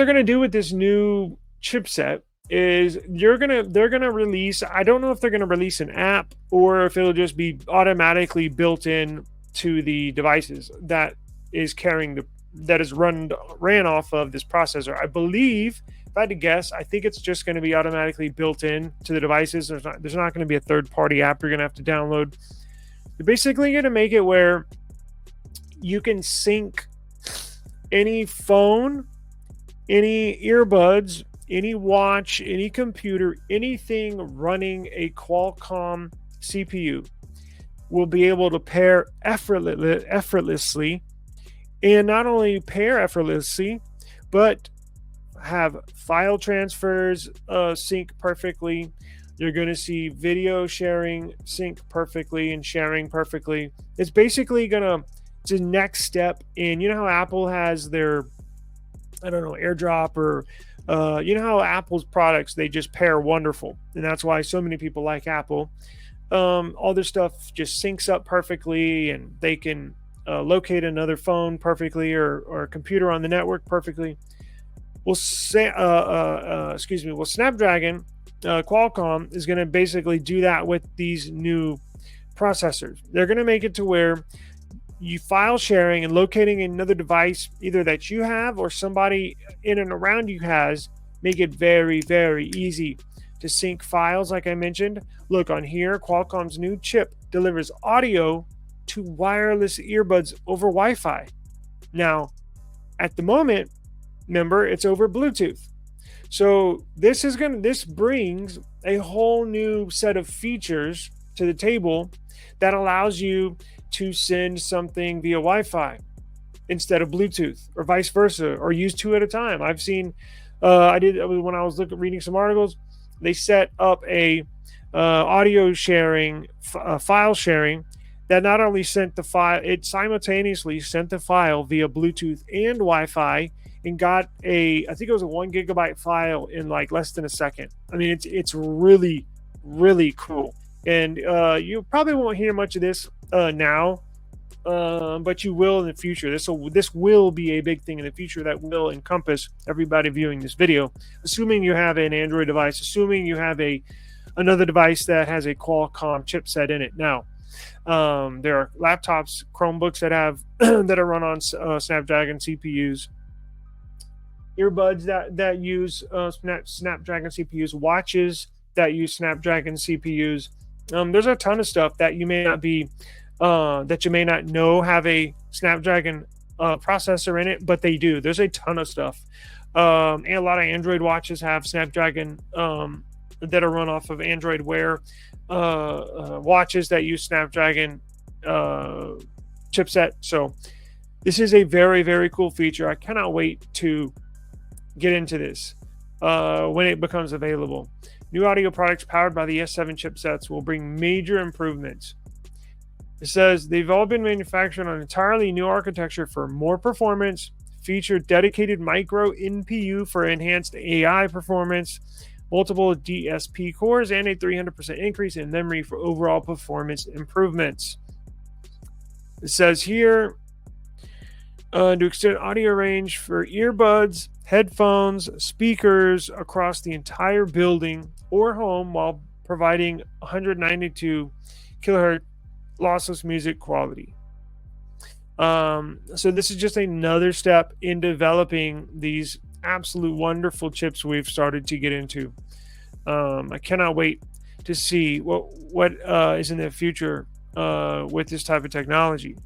they're going to do with this new chipset is they're going to release, I don't know if they're going to release an app or if it'll just be automatically built in to the devices that is carrying the that is ran off of this processor. I believe, if I had to guess, I think it's just going to be automatically built in to the devices. There's not going to be a third party app you're going to have to download. They're basically going to make it where you can sync any phone, any earbuds, any watch, any computer, anything running a Qualcomm CPU will be able to pair effortlessly, and not only pair effortlessly, but have file transfers sync perfectly. You're going to see video sharing sync perfectly and sharing perfectly. It's basically it's a next step in, how Apple has their, I don't know, AirDrop, or how Apple's products, they just pair wonderful, and that's why so many people like Apple. All their stuff just syncs up perfectly, and they can locate another phone perfectly, or a computer on the network perfectly. Well, Snapdragon, Qualcomm is going to basically do that with these new processors. They're going to make it to where you file sharing and locating another device, either that you have or somebody in and around you has, make it very, very easy to sync files. Like I mentioned, look on here, Qualcomm's new chip delivers audio to wireless earbuds over Wi-Fi. Now, at the moment, remember, it's over Bluetooth. So this brings a whole new set of features to the table that allows you to send something via Wi-Fi instead of Bluetooth, or vice versa, or use two at a time. I've seen, when I was reading some articles, they set up a audio sharing, file sharing, that not only sent the file, it simultaneously sent the file via Bluetooth and Wi-Fi, and got I think it was a 1 gigabyte file in like less than a second. I mean, it's really, really cool. And you probably won't hear much of this now, but you will in the future. This will be a big thing in the future that will encompass everybody viewing this video, assuming you have an Android device, assuming you have another device that has a Qualcomm chipset in it. Now, there are laptops, Chromebooks that have that are run on Snapdragon CPUs, earbuds that use Snapdragon CPUs, watches that use Snapdragon CPUs. There's a ton of stuff that you may not know have a Snapdragon processor in it, but they do. There's a ton of stuff. And a lot of Android watches have Snapdragon that are run off of Android Wear watches that use Snapdragon chipset. So this is a very, very cool feature. I cannot wait to get into this when it becomes available. New audio products powered by the S7 chipsets will bring major improvements. It says they've all been manufactured on an entirely new architecture for more performance, feature dedicated micro NPU for enhanced AI performance, multiple DSP cores, and a 300% increase in memory for overall performance improvements. It says here, to extend audio range for earbuds, headphones, speakers across the entire building or home while providing 192 kilohertz lossless music quality. So this is just another step in developing these absolute wonderful chips we've started to get into. I cannot wait to see what is in the future with this type of technology.